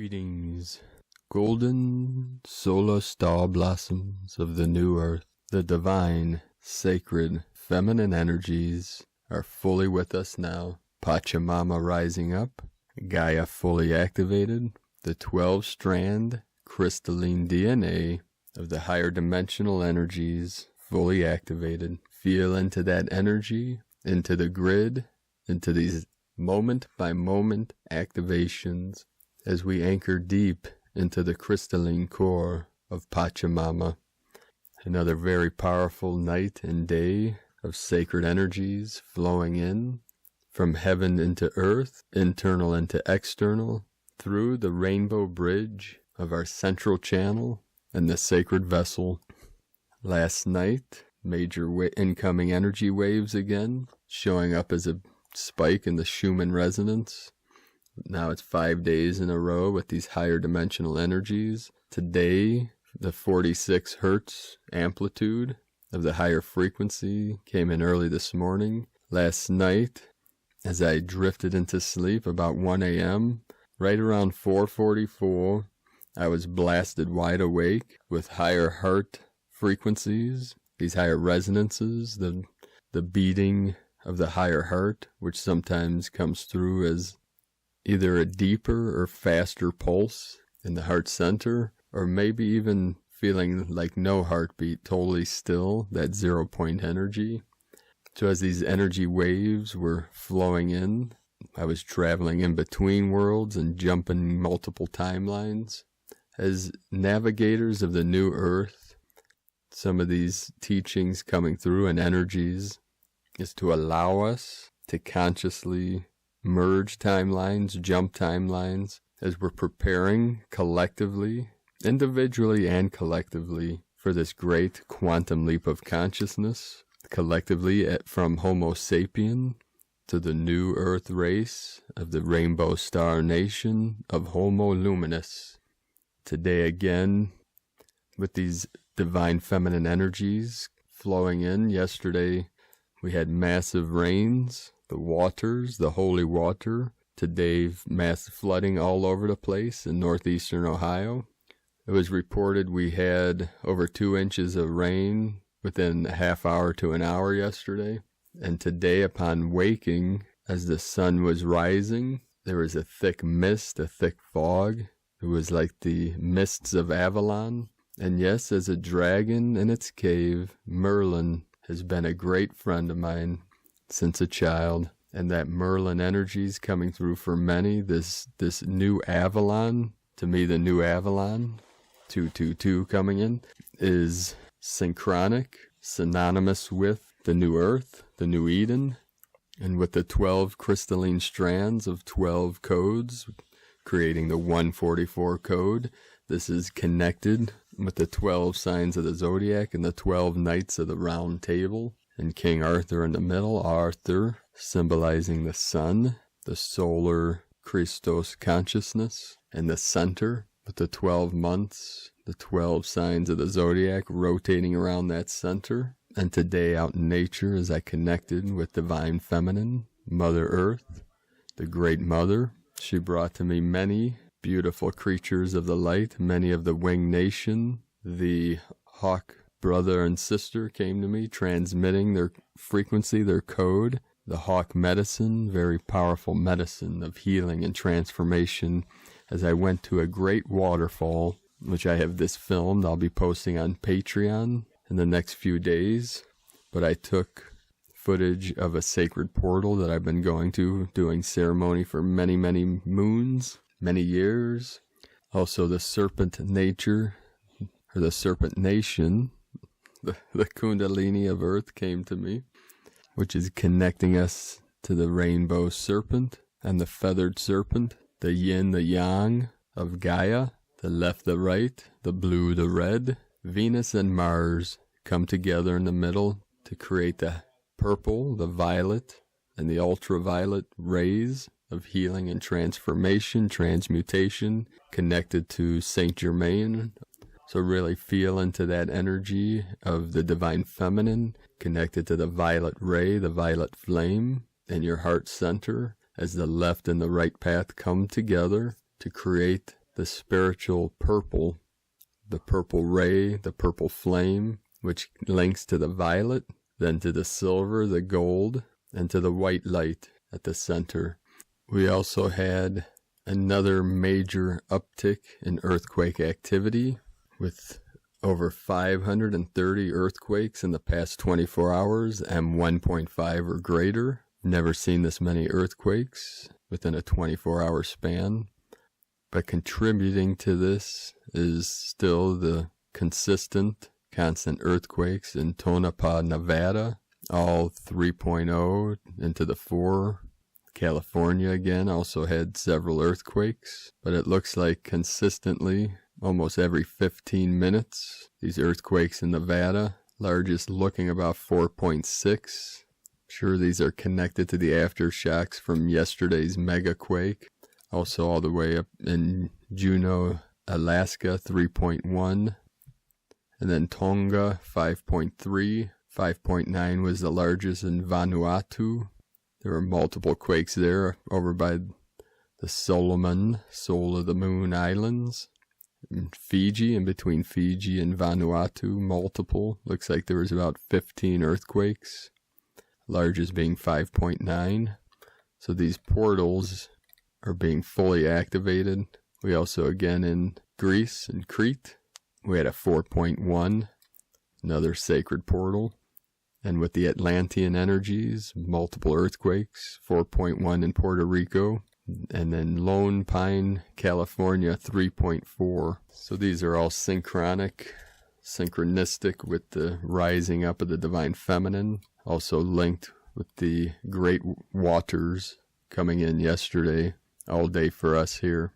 Greetings, golden solar star blossoms of the new earth. The divine, sacred, feminine energies are fully with us now. Pachamama rising up, Gaia fully activated, the 12-strand crystalline DNA of the higher dimensional energies fully activated. Feel into that energy, into the grid, into these moment-by-moment activations as we anchor deep into the crystalline core of Pachamama. Another very powerful night and day of sacred energies flowing in from heaven into earth, internal into external, through the rainbow bridge of our central channel and the sacred vessel. Last night, major incoming energy waves again, showing up as a spike in the Schumann resonance. Now it's 5 days in a row with these higher dimensional energies. Today, the 46 hertz amplitude of the higher frequency came in early this morning. Last night, as I drifted into sleep about 1 a.m., right around 4:44, I was blasted wide awake with higher heart frequencies, these higher resonances, the beating of the higher heart, which sometimes comes through as either a deeper or faster pulse in the heart center, or maybe even feeling like no heartbeat, totally still, that 0-point energy. So as these energy waves were flowing in, I was traveling in between worlds and jumping multiple timelines. As navigators of the new earth, some of these teachings coming through and energies is to allow us to consciously merge timelines, jump timelines, as we're preparing collectively, individually and collectively, for this great quantum leap of consciousness, collectively from Homo sapien to the new earth race of the rainbow star nation of Homo luminous. Today again, with these divine feminine energies flowing in. Yesterday, we had massive rains, the waters, the holy water. Today, massive flooding all over the place in northeastern Ohio. It was reported we had over 2 inches of rain within a half hour to an hour yesterday. And today, upon waking, as the sun was rising, there was a thick mist, a thick fog. It was like the mists of Avalon. And yes, as a dragon in its cave, Merlin has been a great friend of mine since a child, and that Merlin energy's coming through for many. This new Avalon, to me the new Avalon, 222 coming in, is synchronic, synonymous with the new earth, the new Eden, and with the 12 crystalline strands of 12 codes, creating the 144 code. This is connected with the 12 signs of the zodiac and the 12 knights of the round table, and King Arthur in the middle, Arthur symbolizing the sun, the solar Christos consciousness, and the center with the 12 months, the 12 signs of the zodiac rotating around that center. And today out in nature, as I connected with divine feminine, Mother Earth, the great mother, she brought to me many beautiful creatures of the light, many of the winged nation. The hawk brother and sister came to me, transmitting their frequency, their code. The hawk medicine, very powerful medicine of healing and transformation. As I went to a great waterfall, which I have this filmed, I'll be posting on Patreon in the next few days. But I took footage of a sacred portal that I've been going to, doing ceremony for many, many moons, many years. Also the serpent nature, or the serpent nation, the kundalini of earth came to me, which is connecting us to the rainbow serpent and the feathered serpent, the yin, the yang of Gaia, the left, the right, the blue, the red. Venus and Mars come together in the middle to create the purple, the violet, and the ultraviolet rays of healing and transformation, transmutation, connected to Saint Germain. So really feel into that energy of the divine feminine, connected to the violet ray, the violet flame in your heart center, as the left and the right path come together to create the spiritual purple, the purple ray, the purple flame, which links to the violet, then to the silver, the gold, and to the white light at the center. We also had another major uptick in earthquake activity with over 530 earthquakes in the past 24 hours, M1.5 or greater. Never seen this many earthquakes within a 24-hour span. But contributing to this is still the constant earthquakes in Tonopah, Nevada, all 3.0 into the 4. California again also had several earthquakes, but it looks like consistently, almost every 15 minutes, these earthquakes in Nevada, largest looking about 4.6. Sure, these are connected to the aftershocks from yesterday's mega quake. Also all the way up in Juneau, Alaska, 3.1. And then Tonga, 5.3. 5.9 was the largest in Vanuatu. There were multiple quakes there over by the Solomon, Soul of the Moon Islands. In Fiji, in between Fiji and Vanuatu, multiple. Looks like there was about 15 earthquakes. Largest being 5.9. So these portals are being fully activated. We also, again, in Greece and Crete, we had a 4.1, another sacred portal. And with the Atlantean energies, multiple earthquakes, 4.1 in Puerto Rico, and then Lone Pine, California, 3.4. So these are all synchronistic with the rising up of the Divine Feminine, also linked with the great waters coming in yesterday, all day for us here.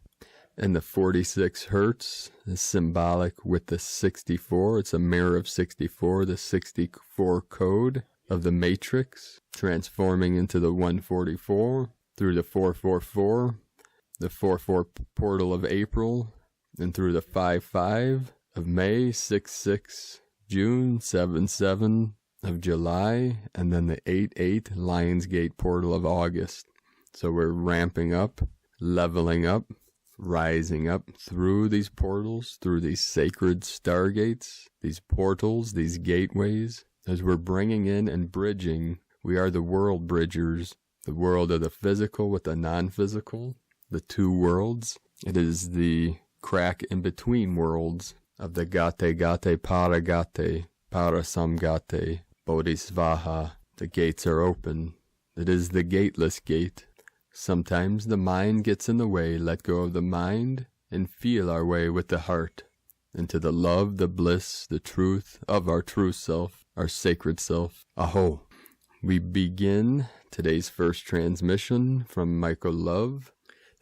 And the 46 hertz is symbolic with the 64. It's a mirror of 64, the 64 code of the matrix, transforming into the 144 through the 444, the 44 portal of April, and through the 55 of May, 66 June, 77 of July, and then the 88 Lionsgate portal of August. So we're ramping up, leveling up, rising up through these portals, through these sacred stargates, these portals, these gateways, as we're bringing in and bridging. We are the world bridgers, the world of the physical with the non-physical, the two worlds. It is the crack in between worlds of the Gate Gate Paragate, Parasamgate, Bodhisvaha. The gates are open. It is the gateless gate. Sometimes the mind gets in the way. Let go of the mind and feel our way with the heart into the love, the bliss, the truth of our true self, our sacred self. Aho! We begin today's first transmission from Michael Love.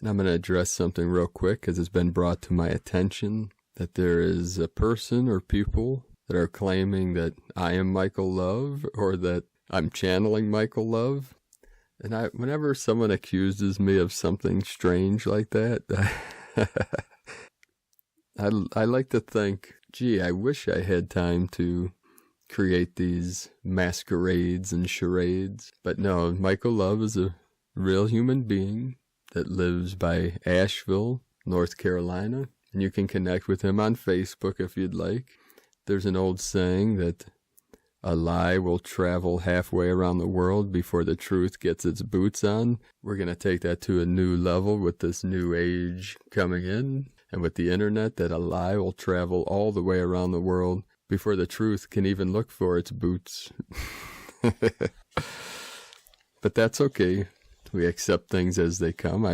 And I'm going to address something real quick because it's been brought to my attention that there is a person or people that are claiming that I am Michael Love or that I'm channeling Michael Love. And whenever someone accuses me of something strange like that, I like to think, gee, I wish I had time to create these masquerades and charades. But no, Michael Love is a real human being that lives by Asheville, North Carolina. And you can connect with him on Facebook if you'd like. There's an old saying that a lie will travel halfway around the world before the truth gets its boots on. We're going to take that to a new level with this new age coming in. And with the internet, that a lie will travel all the way around the world before the truth can even look for its boots. But that's okay. We accept things as they come.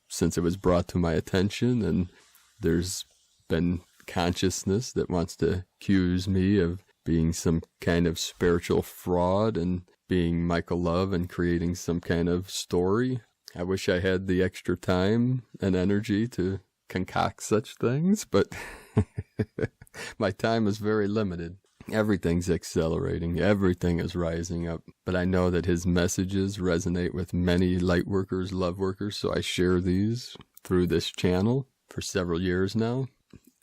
Since it was brought to my attention, and there's been consciousness that wants to accuse me of being some kind of spiritual fraud and being Michael Love and creating some kind of story. I wish I had the extra time and energy to concoct such things, but my time is very limited. Everything's accelerating. Everything is rising up. But I know that his messages resonate with many light workers, love workers, so I share these through this channel for several years now.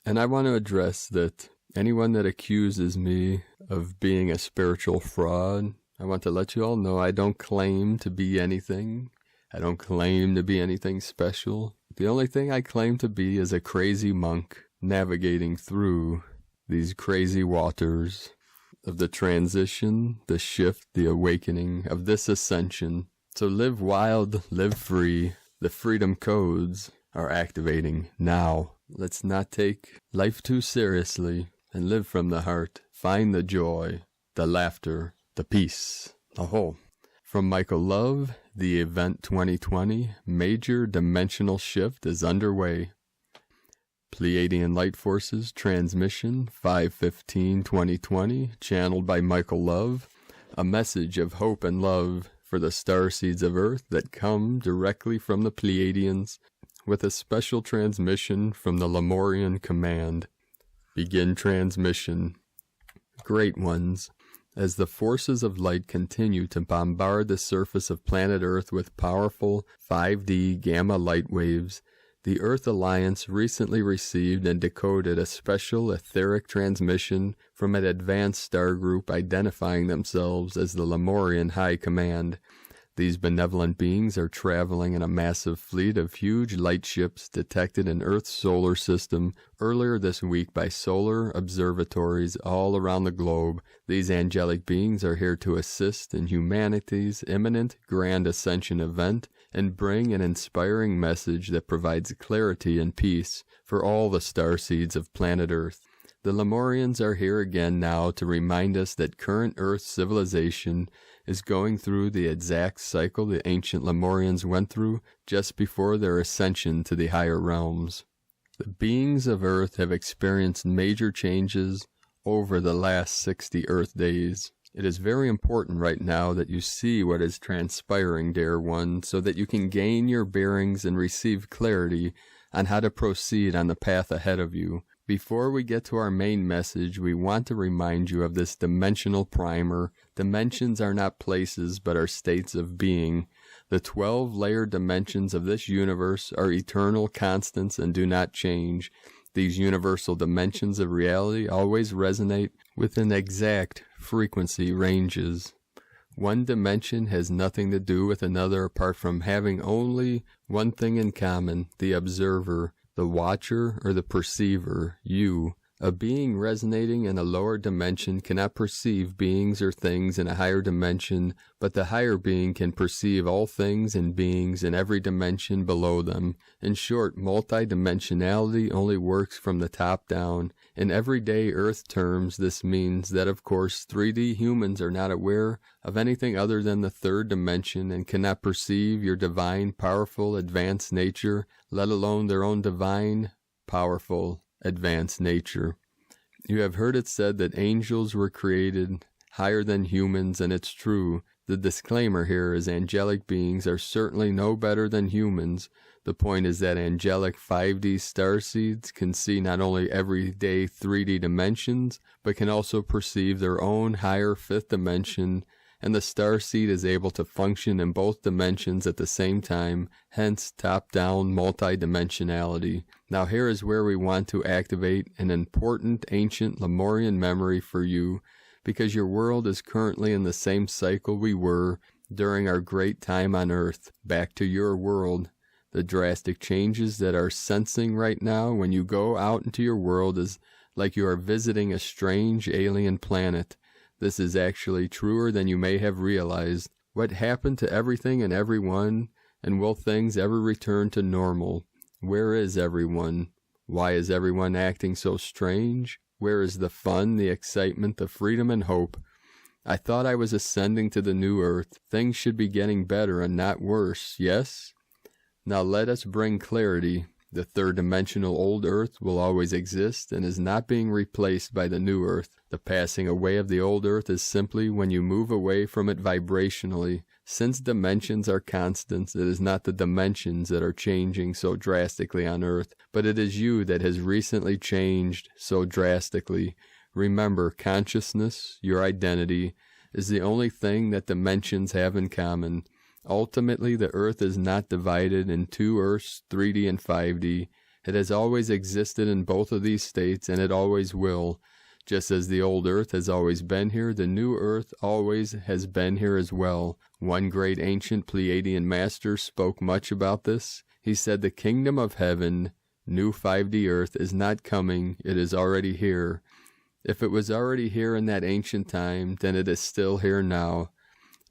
And I want to address that anyone that accuses me of being a spiritual fraud, I want to let you all know I don't claim to be anything. I don't claim to be anything special. The only thing I claim to be is a crazy monk navigating through these crazy waters of the transition, the shift, the awakening of this ascension. So live wild, live free. The freedom codes are activating now. Let's not take life too seriously and live from the heart. Find the joy, the laughter, the peace, the whole. From Michael Love, the event 2020, major dimensional shift is underway. Pleiadian Light Forces transmission 5/15/2020, channeled by Michael Love, a message of hope and love for the starseeds of Earth that come directly from the Pleiadians, with a special transmission from the Lemurian Command. Begin transmission. Great ones, as the forces of light continue to bombard the surface of planet Earth with powerful 5D gamma light waves, the Earth Alliance recently received and decoded a special etheric transmission from an advanced star group identifying themselves as the Lemurian High Command. These benevolent beings are traveling in a massive fleet of huge light ships detected in Earth's solar system earlier this week by solar observatories all around the globe. These angelic beings are here to assist in humanity's imminent grand ascension event and bring an inspiring message that provides clarity and peace for all the starseeds of planet Earth. The Lemurians are here again now to remind us that current Earth civilization is going through the exact cycle the ancient Lemurians went through just before their ascension to the higher realms. The beings of Earth have experienced major changes over the last 60 Earth days. It is very important right now that you see what is transpiring, dear one, so that you can gain your bearings and receive clarity on how to proceed on the path ahead of you. Before we get to our main message, we want to remind you of this dimensional primer. Dimensions are not places, but are states of being. The 12-layered dimensions of this universe are eternal constants and do not change. These universal dimensions of reality always resonate within exact frequency ranges. One dimension has nothing to do with another apart from having only one thing in common: the observer, the watcher, or the perceiver, you. A being resonating in a lower dimension cannot perceive beings or things in a higher dimension, but the higher being can perceive all things and beings in every dimension below them. In short, multidimensionality only works from the top down. In everyday Earth terms, this means that, of course, 3D humans are not aware of anything other than the third dimension and cannot perceive your divine, powerful, advanced nature, let alone their own divine, powerful, advanced nature. You have heard it said that angels were created higher than humans, and it's true. The disclaimer here is angelic beings are certainly no better than humans. The point is that angelic 5D starseeds can see not only everyday 3D dimensions, but can also perceive their own higher fifth dimension, and the starseed is able to function in both dimensions at the same time, hence top-down multidimensionality. Now here is where we want to activate an important ancient Lemurian memory for you, because your world is currently in the same cycle we were during our great time on Earth. Back to your world. The drastic changes that are sensing right now when you go out into your world is like you are visiting a strange alien planet. This is actually truer than you may have realized. What happened to everything and everyone, and will things ever return to normal? Where is everyone? Why is everyone acting so strange? Where is the fun, the excitement, the freedom and hope? I thought I was ascending to the new Earth. Things should be getting better and not worse, yes? Now let us bring clarity. The third-dimensional old Earth will always exist and is not being replaced by the new Earth. The passing away of the old Earth is simply when you move away from it vibrationally. Since dimensions are constants, it is not the dimensions that are changing so drastically on Earth, but it is you that has recently changed so drastically. Remember, consciousness, your identity, is the only thing that dimensions have in common. Ultimately, the Earth is not divided in two Earths, 3D and 5D. It has always existed in both of these states, and it always will. Just as the old Earth has always been here, the new Earth always has been here as well. One great ancient Pleiadian master spoke much about this He said the kingdom of heaven, new 5D earth, is not coming, it is already here. If it was already here in that ancient time, then it is still here now.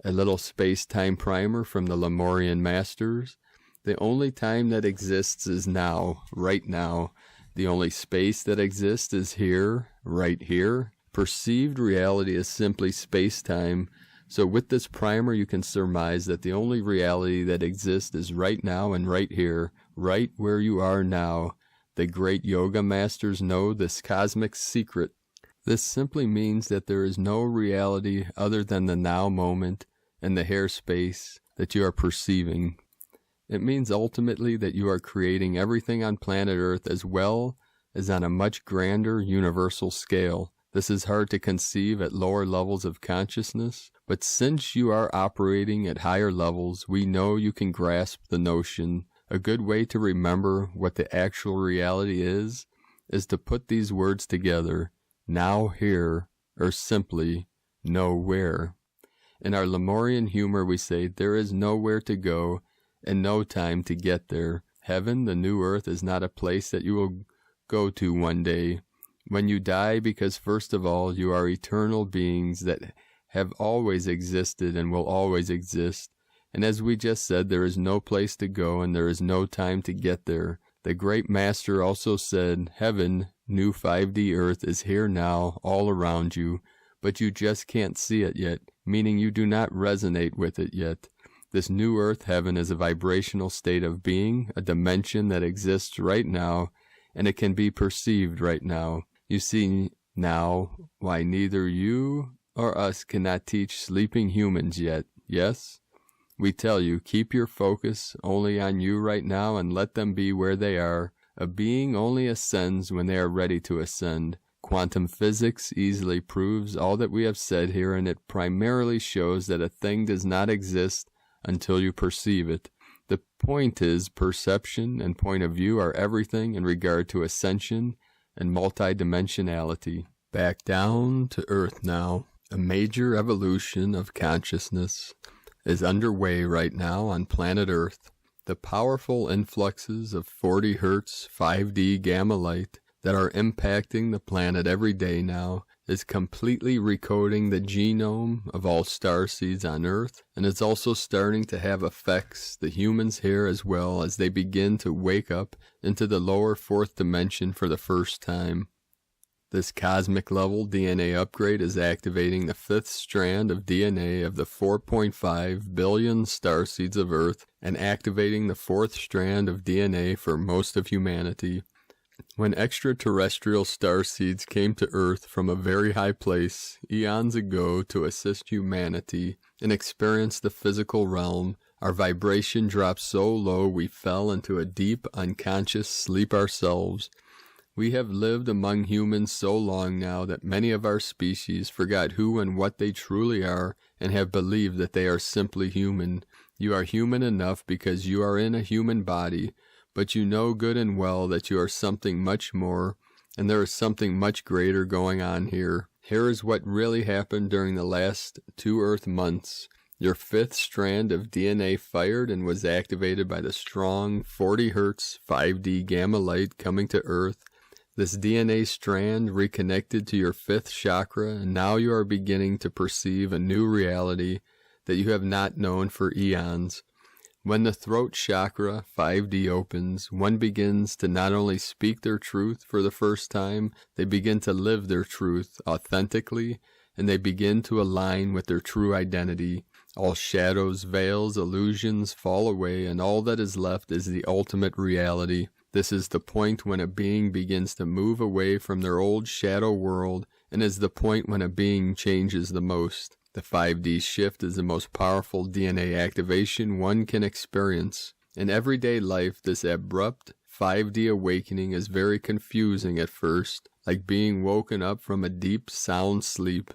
A little space-time primer from the Lemurian masters. The only time that exists is now, right now. The only space that exists is here, right here. Perceived reality is simply space-time. So with this primer, you can surmise that the only reality that exists is right now and right here, right where you are now. The great yoga masters know this cosmic secret. This simply means that there is no reality other than the now moment and the hair space that you are perceiving. It means ultimately that you are creating everything on planet Earth as well as on a much grander universal scale. This is hard to conceive at lower levels of consciousness, but since you are operating at higher levels, we know you can grasp the notion. A good way to remember what the actual reality is to put these words together. Now here, or simply, nowhere. In our Lemurian humor we say, there is nowhere to go, and no time to get there. Heaven, the new earth, is not a place that you will go to one day. When you die, because first of all, you are eternal beings that have always existed and will always exist. And as we just said, there is no place to go and there is no time to get there. The great master also said, heaven, new 5D earth, is here now, all around you, but you just can't see it yet, meaning you do not resonate with it yet. This new earth heaven is a vibrational state of being, a dimension that exists right now, and it can be perceived right now. You see now why neither you or us cannot teach sleeping humans yet, yes? We tell you, keep your focus only on you right now and let them be where they are. A being only ascends when they are ready to ascend. Quantum physics easily proves all that we have said here, and it primarily shows that a thing does not exist until you perceive it. The point is, perception and point of view are everything in regard to ascension and multidimensionality. Back down to Earth now. A major evolution of consciousness is underway right now on planet Earth. The powerful influxes of 40 Hz 5D gamma light that are impacting the planet every day now is completely recoding the genome of all starseeds on Earth, and it's also starting to have effects the humans here as well as they begin to wake up into the lower fourth dimension for the first time. This cosmic level DNA upgrade is activating the fifth strand of DNA of the 4.5 billion starseeds of Earth and activating the fourth strand of DNA for most of humanity. When extraterrestrial starseeds came to Earth from a very high place eons ago to assist humanity and experience the physical realm, our vibration dropped so low we fell into a deep unconscious sleep ourselves. We have lived among humans so long now that many of our species forgot who and what they truly are and have believed that they are simply human. You are human enough because you are in a human body, but you know good and well that you are something much more, and there is something much greater going on here. Here is what really happened during the last 2 Earth months. Your fifth strand of DNA fired and was activated by the strong 40 Hz 5D gamma light coming to Earth. This DNA strand reconnected to your fifth chakra, and now you are beginning to perceive a new reality that you have not known for eons. When the throat chakra 5D opens, one begins to not only speak their truth for the first time, they begin to live their truth authentically, and they begin to align with their true identity. All shadows, veils, illusions fall away, and all that is left is the ultimate reality. This is the point when a being begins to move away from their old shadow world, and is the point when a being changes the most. The 5D shift is the most powerful DNA activation one can experience. In everyday life, this abrupt 5D awakening is very confusing at first, like being woken up from a deep, sound sleep.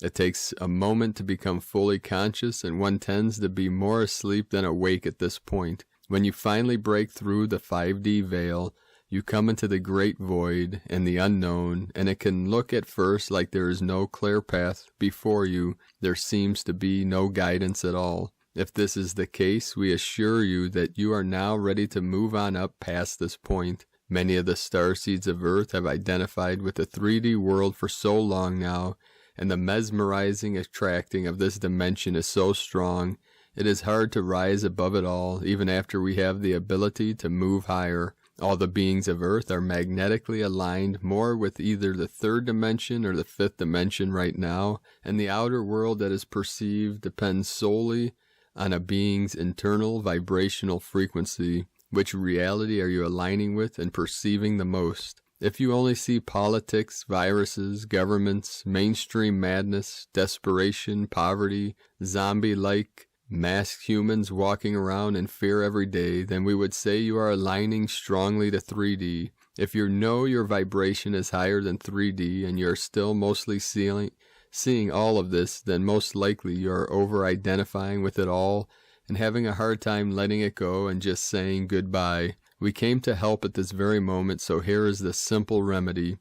It takes a moment to become fully conscious, and one tends to be more asleep than awake at this point. When you finally break through the 5D veil, you come into the great void and the unknown, and it can look at first like there is no clear path before you. There seems to be no guidance at all. If this is the case, we assure you that you are now ready to move on up past this point. Many of the starseeds of Earth have identified with the 3D world for so long now, and the mesmerizing attracting of this dimension is so strong, it is hard to rise above it all, even after we have the ability to move higher. All the beings of Earth are magnetically aligned more with either the 3rd dimension or the 5th dimension right now, and the outer world that is perceived depends solely on a being's internal vibrational frequency. Which reality are you aligning with and perceiving the most? If you only see politics, viruses, governments, mainstream madness, desperation, poverty, zombie-like, masked humans walking around in fear every day, then we would say you are aligning strongly to 3D. If you know your vibration is higher than 3D and you are still mostly seeing all of this, then most likely you are over-identifying with it all and having a hard time letting it go and just saying goodbye. We came to help at this very moment, so here is the simple remedy.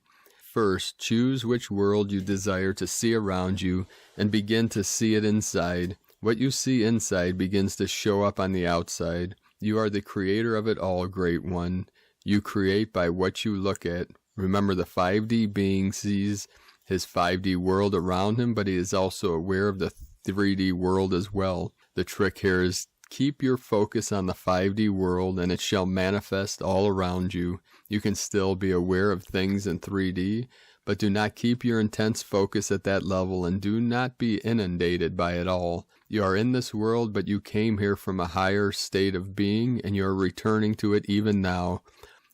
First, choose which world you desire to see around you and begin to see it inside. What you see inside begins to show up on the outside. You are the creator of it all, Great One. You create by what you look at. Remember, the 5D being sees his 5D world around him, but he is also aware of the 3D world as well. The trick here is keep your focus on the 5D world and it shall manifest all around you. You can still be aware of things in 3D, but do not keep your intense focus at that level and do not be inundated by it all. You are in this world, but you came here from a higher state of being and you are returning to it even now.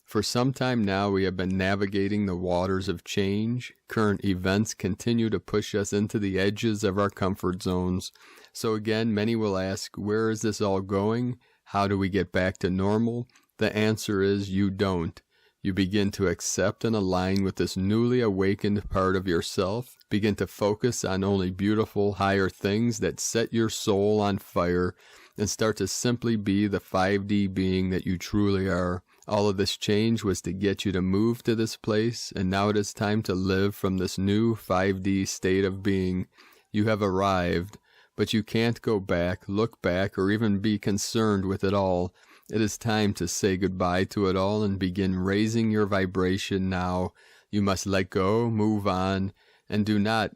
For some time now we have been navigating the waters of change. Current events continue to push us into the edges of our comfort zones. So again, many will ask, where is this all going? How do we get back to normal? The answer is you don't. You begin to accept and align with this newly awakened part of yourself. Begin to focus on only beautiful, higher things that set your soul on fire and start to simply be the 5D being that you truly are. All of this change was to get you to move to this place, and now it is time to live from this new 5D state of being. You have arrived, but you can't go back, look back, or even be concerned with it all. It is time to say goodbye to it all and begin raising your vibration now. You must let go, move on, and do not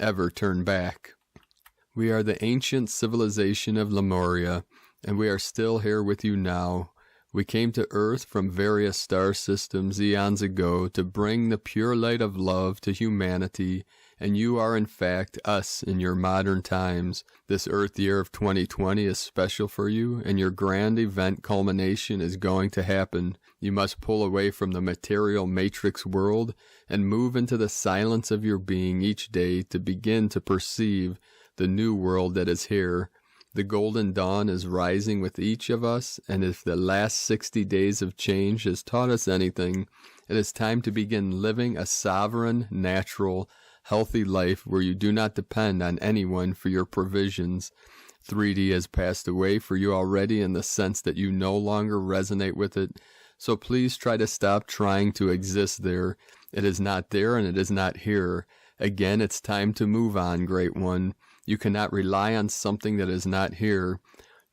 ever turn back. We are the ancient civilization of Lemuria, and we are still here with you now. We came to Earth from various star systems eons ago to bring the pure light of love to humanity, and you are in fact us in your modern times. This Earth year of 2020 is special for you, and your grand event culmination is going to happen. You must pull away from the material matrix world and move into the silence of your being each day to begin to perceive the new world that is here. The golden dawn is rising with each of us, and if the last 60 days of change has taught us anything, it is time to begin living a sovereign, natural, healthy life where you do not depend on anyone for your provisions. 3D has passed away for you already in the sense that you no longer resonate with it, so please try to stop trying to exist there. It is not there and it is not here. Again, it's time to move on, Great One. You cannot rely on something that is not here.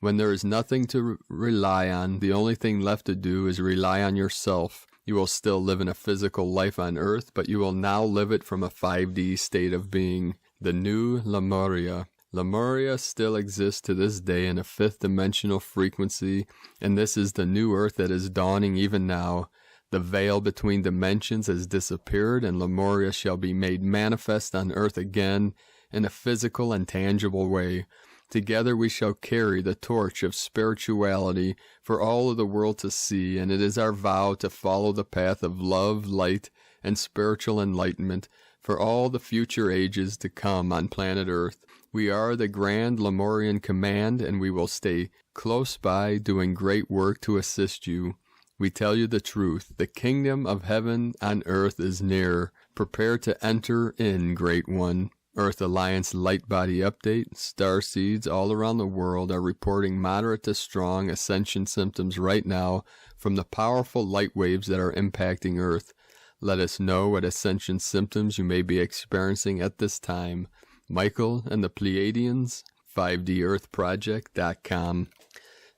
When there is nothing to rely on, the only thing left to do is rely on yourself. You will still live in a physical life on Earth, but you will now live it from a 5D state of being. The new Lemuria. Lemuria still exists to this day in a 5th dimensional frequency, and this is the new Earth that is dawning even now. The veil between dimensions has disappeared, and Lemuria shall be made manifest on Earth again in a physical and tangible way. Together we shall carry the torch of spirituality for all of the world to see, and it is our vow to follow the path of love, light, and spiritual enlightenment for all the future ages to come on planet Earth. We are the Grand Lemurian Command, and we will stay close by doing great work to assist you. We tell you the truth. The kingdom of heaven on earth is near. Prepare to enter in, Great One. Earth Alliance Light Body Update. Starseeds all around the world are reporting moderate to strong ascension symptoms right now from the powerful light waves that are impacting Earth. Let us know what ascension symptoms you may be experiencing at this time. Michael and the Pleiadians 5DEarthProject.com.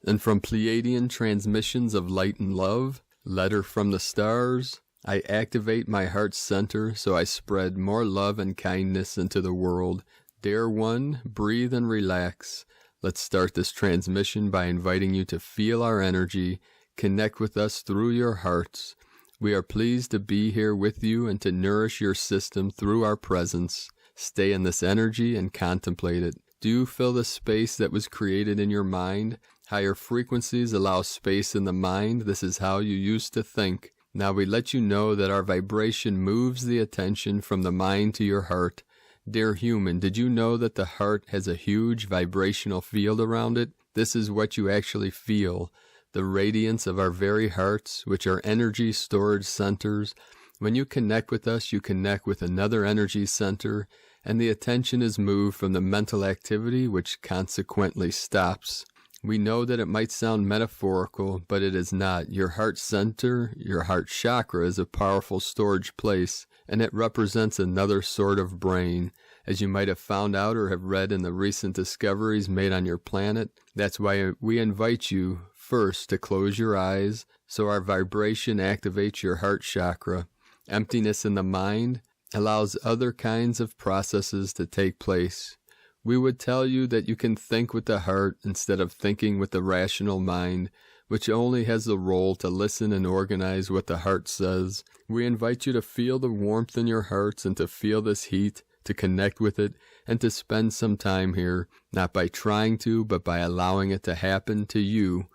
And from Pleiadian Transmissions of Light and Love, Letter from the Stars, I activate my heart center so I spread more love and kindness into the world. Dare one, breathe and relax. Let's start this transmission by inviting you to feel our energy, connect with us through your hearts. We are pleased to be here with you and to nourish your system through our presence. Stay in this energy and contemplate it. Do you feel the space that was created in your mind? Higher frequencies allow space in the mind. This is how you used to think. Now we let you know that our vibration moves the attention from the mind to your heart. Dear human, did you know that the heart has a huge vibrational field around it? This is what you actually feel. The radiance of our very hearts, which are energy storage centers. When you connect with us, you connect with another energy center, and the attention is moved from the mental activity, which consequently stops. We know that it might sound metaphorical, but it is not. Your heart center, your heart chakra, is a powerful storage place, and it represents another sort of brain. As you might have found out or have read in the recent discoveries made on your planet, that's why we invite you first to close your eyes so our vibration activates your heart chakra. Emptiness in the mind allows other kinds of processes to take place. We would tell you that you can think with the heart instead of thinking with the rational mind, which only has the role to listen and organize what the heart says. We invite you to feel the warmth in your hearts and to feel this heat, to connect with it, and to spend some time here, not by trying to, but by allowing it to happen to you.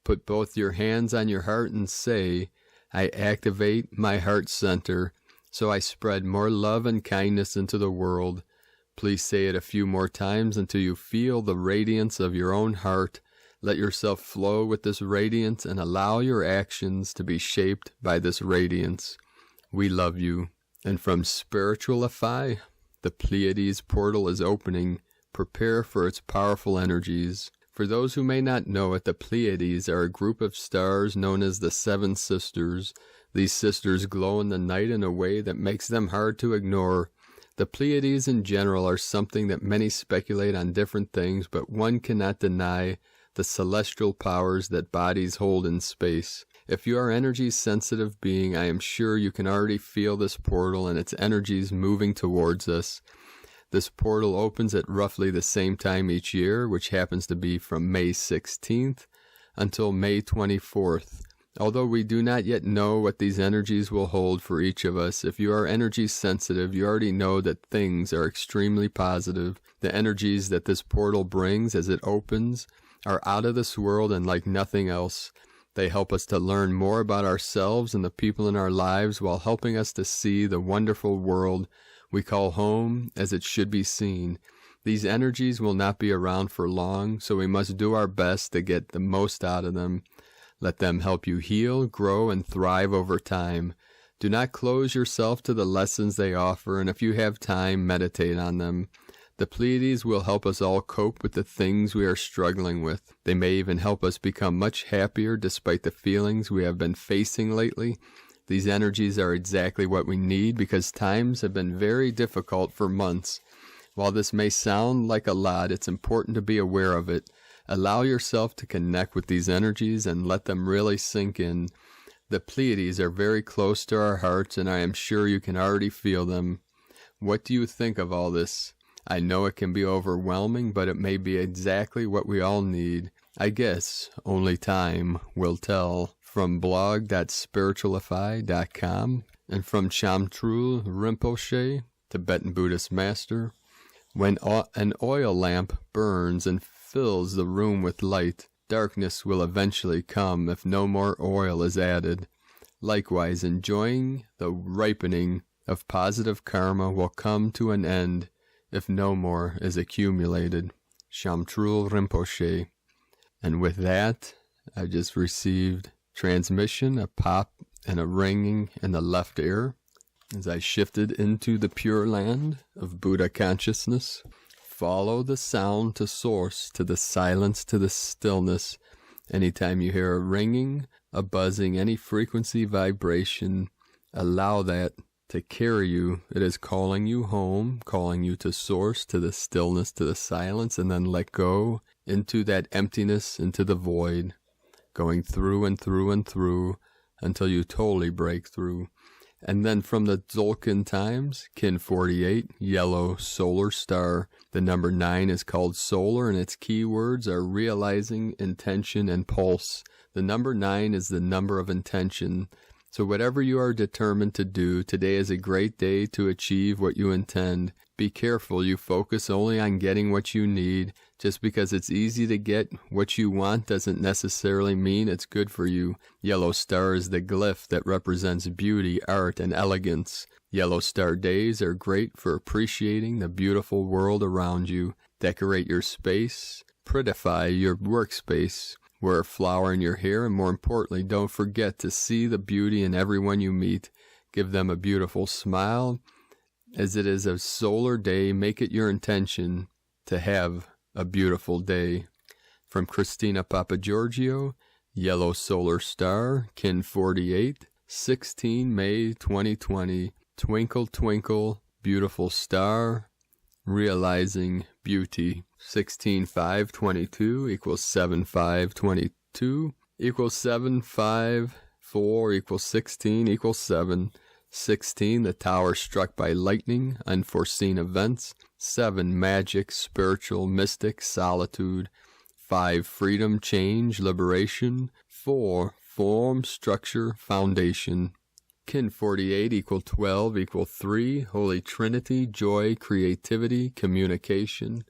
Put both your hands on your heart and say, I activate my heart center, so I spread more love and kindness into the world. Please say it a few more times until you feel the radiance of your own heart. Let yourself flow with this radiance and allow your actions to be shaped by this radiance. We love you. And from Spiritualify, the Pleiades portal is opening. Prepare for its powerful energies. For those who may not know it, the Pleiades are a group of stars known as the Seven Sisters. These sisters glow in the night in a way that makes them hard to ignore. The Pleiades in general are something that many speculate on different things, but one cannot deny the celestial powers that bodies hold in space. If you are an energy-sensitive being, I am sure you can already feel this portal and its energies moving towards us. This portal opens at roughly the same time each year, which happens to be from May 16th until May 24th. Although we do not yet know what these energies will hold for each of us, if you are energy sensitive, you already know that things are extremely positive. The energies that this portal brings as it opens are out of this world and like nothing else. They help us to learn more about ourselves and the people in our lives while helping us to see the wonderful world we call home as it should be seen. These energies will not be around for long, so we must do our best to get the most out of them. Let them help you heal, grow, and thrive over time. Do not close yourself to the lessons they offer, and if you have time, meditate on them. The Pleiades will help us all cope with the things we are struggling with. They may even help us become much happier despite the feelings we have been facing lately. These energies are exactly what we need because times have been very difficult for months. While this may sound like a lot, it's important to be aware of it. Allow yourself to connect with these energies and let them really sink in. The Pleiades are very close to our hearts, and I am sure you can already feel them. What do you think of all this? I know it can be overwhelming, but it may be exactly what we all need. I guess only time will tell. From blog.spiritualify.com and from Chamtrul Rinpoche, Tibetan Buddhist master, when an oil lamp burns and fills the room with light, darkness will eventually come if no more oil is added. Likewise, enjoying the ripening of positive karma will come to an end if no more is accumulated. Chamtrul Rinpoche. And with that, I just received transmission, a pop and a ringing in the left ear as I shifted into the pure land of Buddha consciousness. Follow the sound to source, to the silence, to the stillness. Anytime you hear a ringing, a buzzing, any frequency vibration, allow that to carry you. It is calling you home, calling you to source, to the stillness, to the silence, and then let go into that emptiness, into the void, going through and through and through until you totally break through. And then from the Tzolk'in times, Kin 48, yellow solar star. The number 9 is called solar, and its keywords are realizing, intention, and pulse. The number 9 is the number of intention. So whatever you are determined to do, today is a great day to achieve what you intend. Be careful you focus only on getting what you need. Just because it's easy to get what you want doesn't necessarily mean it's good for you. Yellow star is the glyph that represents beauty, art, and elegance. Yellow star days are great for appreciating the beautiful world around you. Decorate your space, prettify your workspace. Wear a flower in your hair, and more importantly, don't forget to see the beauty in everyone you meet. Give them a beautiful smile. As it is a solar day, make it your intention to have a beautiful day. From Christina Papagiorgio, yellow solar star, Kin 48, 16 May 2020. Twinkle, twinkle, beautiful star, realizing beauty. 16,522 equals 7,522 equals 754 equals 16 equals 7. 16, the tower struck by lightning, unforeseen events. 7, magic, spiritual, mystic, solitude. 5, freedom, change, liberation. 4, form, structure, foundation. Kin 48 equal 12 equal 3, Holy Trinity, joy, creativity, communication.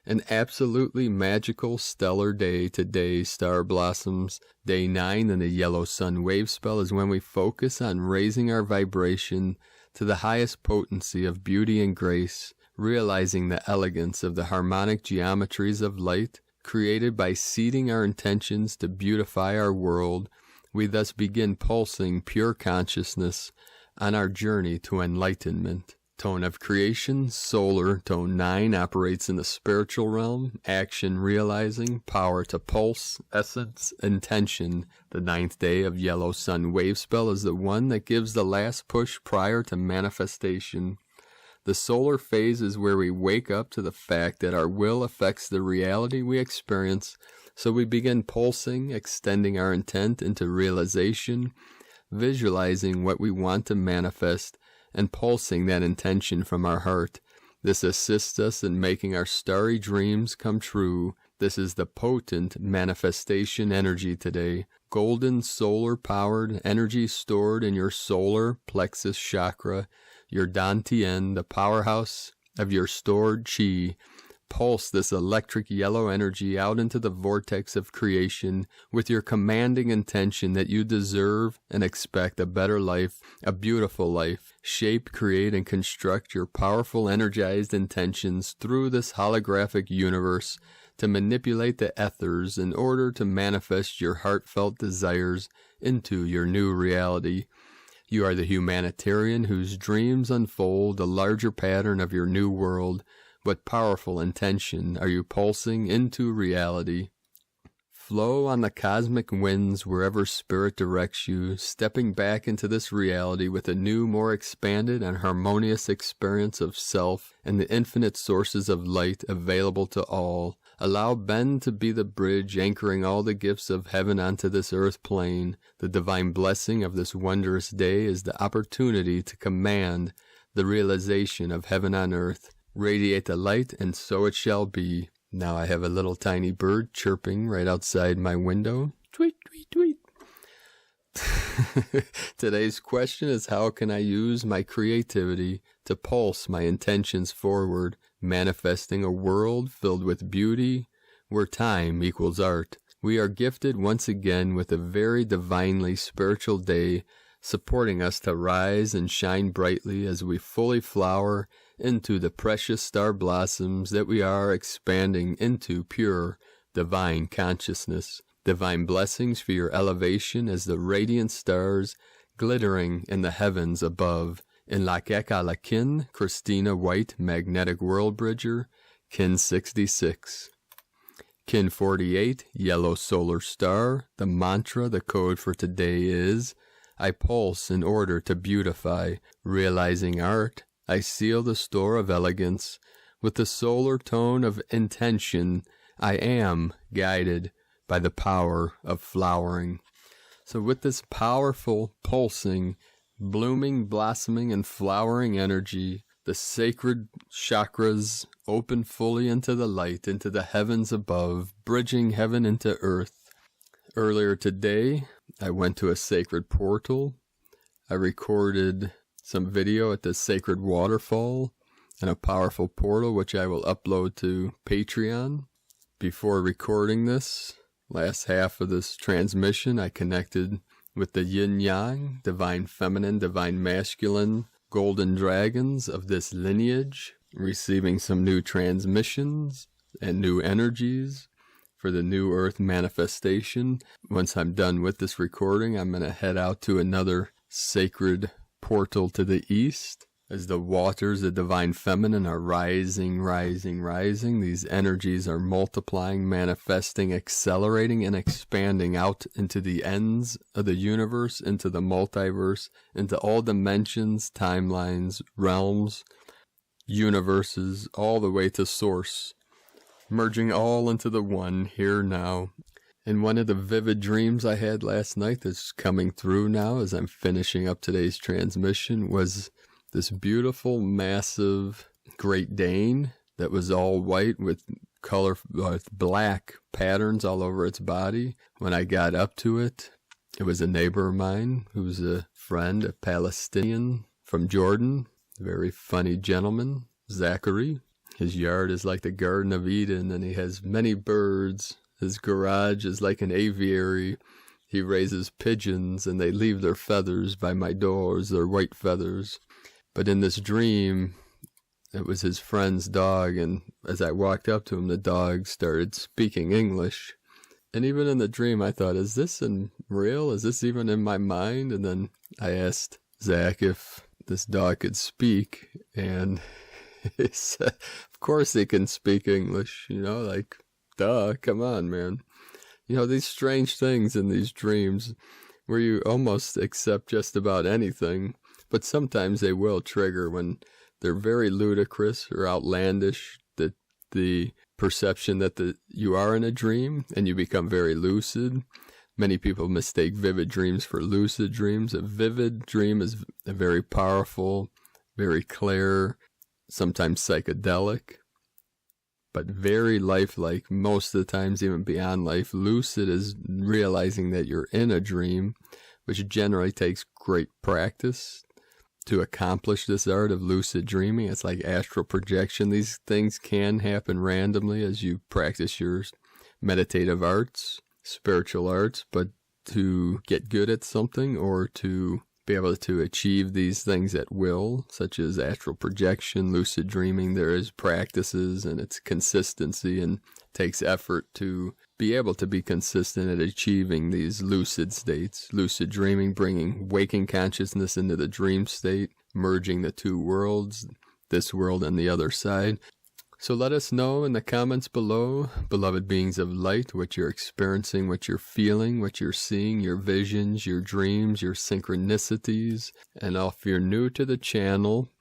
An absolutely magical, stellar day today, star blossoms. Day 9 in the yellow sun wave spell is when we focus on raising our vibration to the highest potency of beauty and grace, realizing the elegance of the harmonic geometries of light, created by seeding our intentions to beautify our world. We thus begin pulsing pure consciousness on our journey to enlightenment. Tone of creation, solar, tone 9 operates in the spiritual realm, action, realizing, power to pulse, essence, intention. The 9th day of yellow sun wave spell is the one that gives the last push prior to manifestation. The solar phase is where we wake up to the fact that our will affects the reality we experience, so we begin pulsing, extending our intent into realization, visualizing what we want to manifest, and pulsing that intention from our heart. This assists us in making our starry dreams come true. This is the potent manifestation energy today. Golden solar-powered energy stored in your solar plexus chakra, your Dantian, the powerhouse of your stored chi. Pulse this electric yellow energy out into the vortex of creation with your commanding intention that you deserve and expect a better life, a beautiful life. Shape, create, and construct your powerful energized intentions through this holographic universe to manipulate the ethers in order to manifest your heartfelt desires into your new reality. You are the humanitarian whose dreams unfold the larger pattern of your new world. What powerful intention are you pulsing into reality? Flow on the cosmic winds wherever spirit directs you, stepping back into this reality with a new, more expanded and harmonious experience of self and the infinite sources of light available to all. Allow Ben to be the bridge anchoring all the gifts of heaven onto this earth plane. The divine blessing of this wondrous day is the opportunity to command the realization of heaven on earth. Radiate the light, and so it shall be. Now I have a little tiny bird chirping right outside my window. Tweet, tweet, tweet. Today's question is, how can I use my creativity to pulse my intentions forward, manifesting a world filled with beauty where time equals art? We are gifted once again with a very divinely spiritual day, supporting us to rise and shine brightly as we fully flower into the precious star blossoms that we are expanding into pure divine consciousness. Divine blessings for your elevation as the radiant stars glittering in the heavens above. In Lakek Alakin, Christina White, Magnetic World Bridger, Kin 66. Kin 48, Yellow Solar Star. The mantra, the code for today is, I pulse in order to beautify. Realizing art, I seal the store of elegance. With the solar tone of intention, I am guided by the power of flowering. So with this powerful, pulsing, blooming, blossoming, and flowering energy, the sacred chakras open fully into the light, into the heavens above, bridging heaven into earth. Earlier today, I went to a sacred portal. I recorded some video at the sacred waterfall and a powerful portal, which I will upload to Patreon. Before recording this, last half of this transmission, I connected with the yin-yang, divine feminine, divine masculine, golden dragons of this lineage, receiving some new transmissions and new energies for the new earth manifestation. Once I'm done with this recording, I'm going to head out to another sacred portal to the east. As the waters, the divine feminine, are rising, rising, rising, these energies are multiplying, manifesting, accelerating, and expanding out into the ends of the universe, into the multiverse, into all dimensions, timelines, realms, universes, all the way to source, merging all into the one here now. And one of the vivid dreams I had last night that's coming through now as I'm finishing up today's transmission was this beautiful, massive Great Dane that was all white with black patterns all over its body. When I got up to it, it was a neighbor of mine who's a friend, a Palestinian from Jordan, a very funny gentleman, Zachary. His yard is like the Garden of Eden, and he has many birds. His garage is like an aviary. He raises pigeons, and they leave their feathers by my doors, their white feathers. But in this dream, it was his friend's dog, and as I walked up to him, the dog started speaking English. And even in the dream, I thought, is this real? Is this even in my mind? And then I asked Zach if this dog could speak, and he said, of course he can speak English, like, duh, come on, man. These strange things in these dreams where you almost accept just about anything, but sometimes they will trigger when they're very ludicrous or outlandish, that the perception that you are in a dream and you become very lucid. Many people mistake vivid dreams for lucid dreams. A vivid dream is a very powerful, very clear, sometimes psychedelic, but very lifelike, most of the times even beyond life. Lucid is realizing that you're in a dream, which generally takes great practice to accomplish this art of lucid dreaming. It's like astral projection. These things can happen randomly as you practice your meditative arts, spiritual arts, but to get good at something or to be able to achieve these things at will, such as astral projection, lucid dreaming, there is practices and it's consistency, and takes effort to be able to be consistent at achieving these lucid states. Lucid dreaming, bringing waking consciousness into the dream state, merging the two worlds, this world and the other side. So let us know in the comments below, beloved beings of light, what you're experiencing, what you're feeling, what you're seeing, your visions, your dreams, your synchronicities. And if you're new to the channel,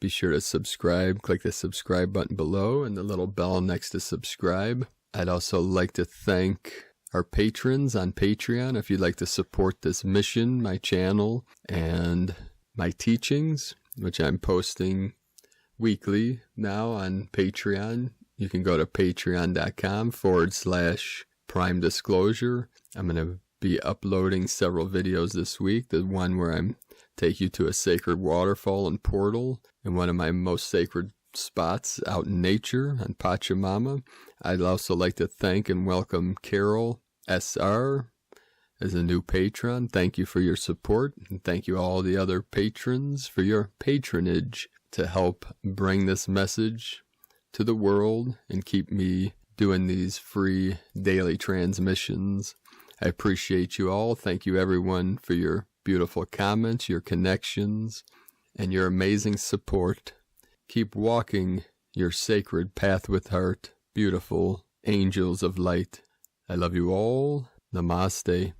be sure to subscribe. Click the subscribe button below and the little bell next to subscribe. I'd also like to thank our patrons on Patreon. If you'd like to support this mission, my channel, and my teachings, which I'm posting weekly now on Patreon, you can go to patreon.com/Prime Disclosure. I'm going to be uploading several videos this week. The one where I'm take you to a sacred waterfall and portal in one of my most sacred spots out in nature on Pachamama. I'd also like to thank and welcome Carol SR as a new patron. Thank you for your support, and thank you all the other patrons for your patronage to help bring this message to the world and keep me doing these free daily transmissions. I appreciate you all. Thank you everyone for your beautiful comments, your connections, and your amazing support. Keep walking your sacred path with heart, beautiful angels of light. I love you all. Namaste.